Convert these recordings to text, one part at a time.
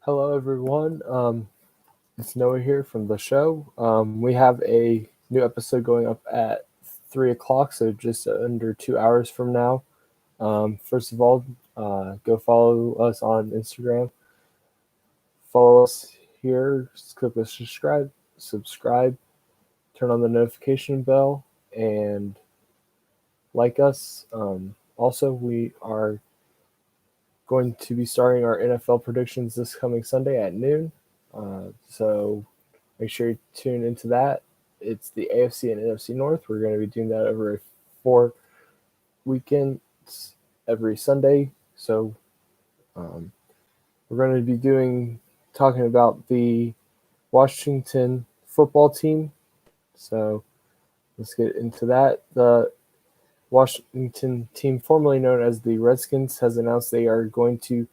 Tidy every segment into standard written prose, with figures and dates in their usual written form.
Hello, everyone. It's Noah here from the show. We have a new episode going up at 3 o'clock, so just under 2 hours from now. First of all, go follow us on Instagram. Follow us here. Just click the subscribe, turn on the notification bell, and like us. Also, we are going to be starting our NFL predictions this coming Sunday at noon. So make sure you tune into that. It's the AFC and NFC North. We're going to be doing that over 4 weekends every Sunday. So we're going to be talking about the Washington football team. So let's get into that. The Washington team, formerly known as the Redskins, has announced they are going to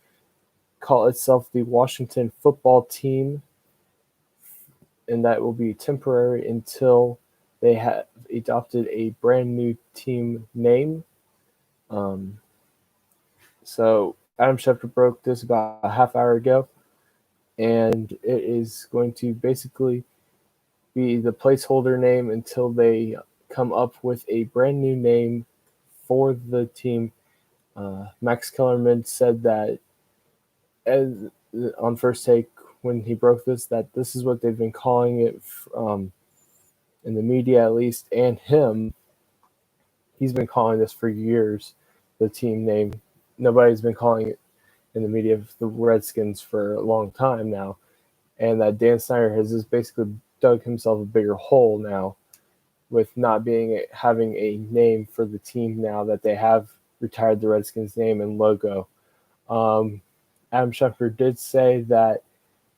call itself the Washington football team, and that will be temporary until they have adopted a brand new team name. So Adam Schefter broke this about a half hour ago, and it is going to basically be the placeholder name until they come up with a brand new name for the team. Max Kellerman said that on First Take when he broke this, that this is what they've been calling it in the media at least, and him. He's been calling this for years, the team name. Nobody's been calling it in the media of the Redskins for a long time now, and that Dan Snyder has just basically dug himself a bigger hole now with not having a name for the team now that they have retired the Redskins name and logo. Adam Schefter did say that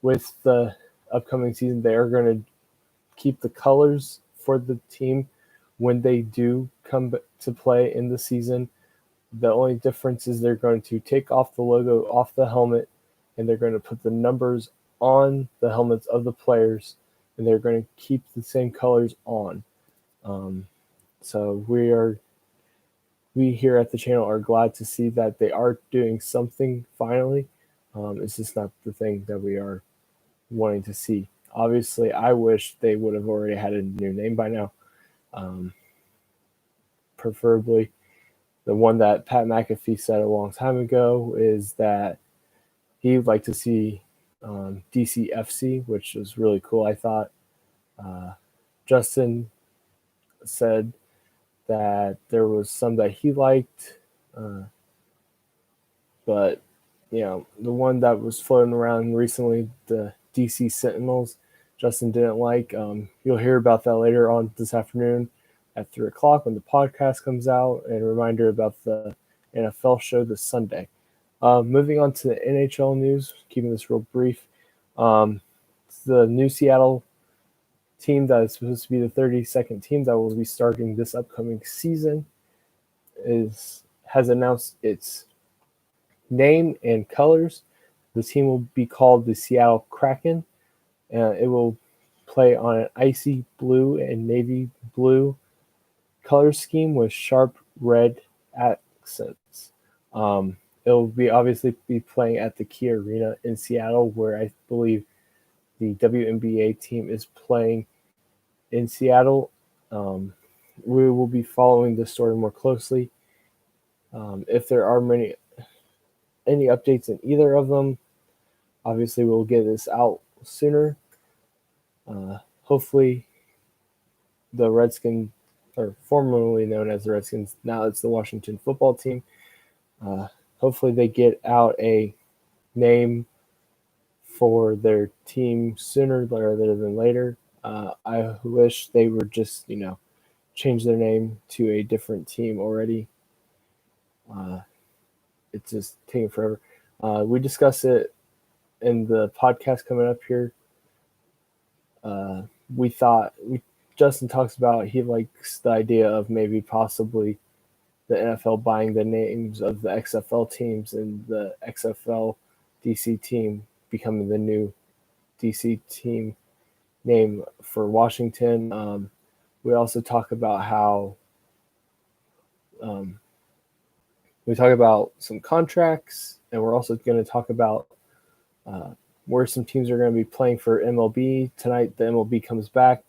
with the upcoming season, they are going to keep the colors for the team when they do come to play in the season. The only difference is they're going to take off the logo off the helmet, and they're going to put the numbers on the helmets of the players, and they're going to keep the same colors on. So we here at the channel are glad to see that they are doing something finally. It's just not the thing that we are wanting to see. Obviously, I wish they would have already had a new name by now. Preferably, the one that Pat McAfee said a long time ago is that he'd like to see DCFC, which was really cool, I thought. Justin said that there was some that he liked, but the one that was floating around recently, the DC Sentinels, Justin didn't like. You'll hear about that later on this afternoon at 3 o'clock when the podcast comes out, and a reminder about the NFL show this Sunday. Moving on to the NHL news, keeping this real brief. The new Seattle team that is supposed to be the 32nd team that will be starting this upcoming season has announced its name and colors. The team will be called the Seattle Kraken. It will play on an icy blue and navy blue color scheme with sharp red accents. It will be obviously be playing at the Key Arena in Seattle, where I believe the WNBA team is playing in Seattle. We will be following this story more closely. If there are any updates in either of them, obviously we'll get this out sooner. Hopefully the Redskins, or formerly known as the Redskins, now it's the Washington football team, hopefully they get out a name for their team sooner rather than later. I wish they would just, change their name to a different team already. It's just taking forever. We discuss it in the podcast coming up here. Justin talks about he likes the idea of maybe possibly the NFL buying the names of the XFL teams and the XFL DC team becoming the new DC team name for Washington. We also talk about how we talk about some contracts, and we're also going to talk about where some teams are going to be playing for MLB. Tonight, the MLB comes back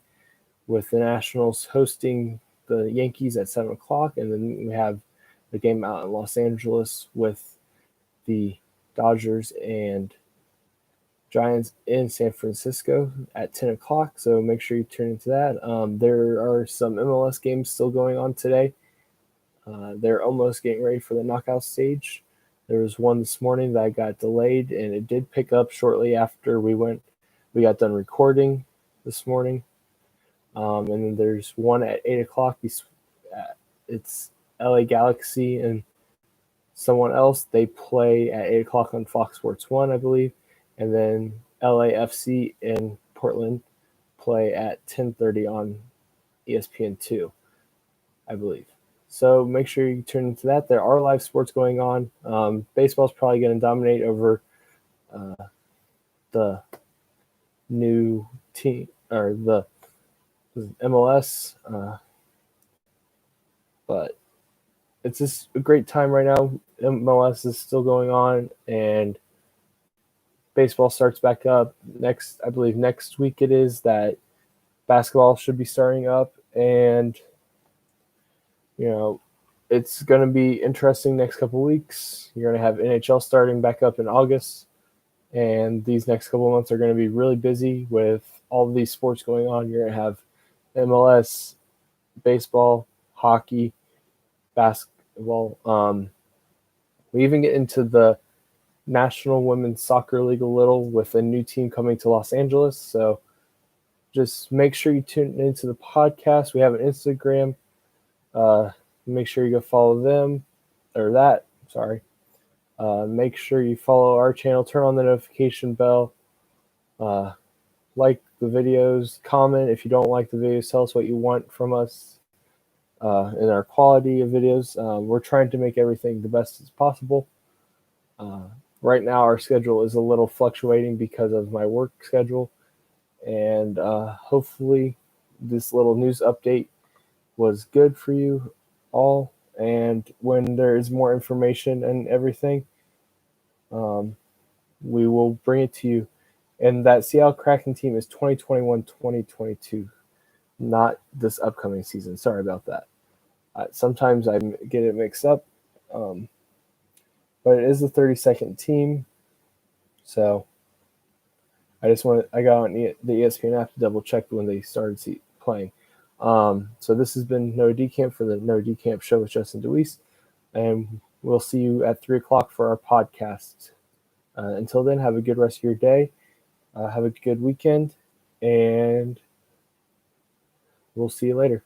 with the Nationals hosting the Yankees at 7 o'clock. And then we have the game out in Los Angeles with the Dodgers and Giants in San Francisco at 10 o'clock. So make sure you tune into that. There are some MLS games still going on today. They're almost getting ready for the knockout stage. There was one this morning that got delayed, and it did pick up shortly after we got done recording this morning. And then there's one at 8 o'clock. It's LA Galaxy and someone else. They play at 8 o'clock on Fox Sports 1, I believe. And then LAFC in Portland play at 10:30 on ESPN 2, I believe. So make sure you tune into that. There are live sports going on. Baseball's probably going to dominate over the new team or the MLS. But it's just a great time right now. MLS is still going on, and baseball starts back up I believe next week it is that basketball should be starting up, and it's going to be interesting next couple of weeks. You're going to have NHL starting back up in August, and these next couple of months are going to be really busy with all of these sports going on. You're going to have MLS, baseball, hockey, basketball. We even get into the National Women's Soccer League a little with a new team coming to Los Angeles. So just make sure you tune into the podcast. We have an Instagram. Make sure you go follow them or that. Sorry. Make sure you follow our channel. Turn on the notification bell. Like the videos. Comment if you don't like the videos. Tell us what you want from us in our quality of videos. We're trying to make everything the best as possible. Right now, our schedule is a little fluctuating because of my work schedule. And hopefully this little news update was good for you all. And when there is more information and everything, we will bring it to you. And that Seattle Kraken team is 2021-2022, not this upcoming season. Sorry about that. Sometimes I get it mixed up. But it is the 32nd team. So I got on the ESPN app to double check when they started playing. So this has been No Decamp for the No Decamp show with Justin DeWeese. And we'll see you at 3 o'clock for our podcast. Until then, have a good rest of your day. Have a good weekend. And we'll see you later.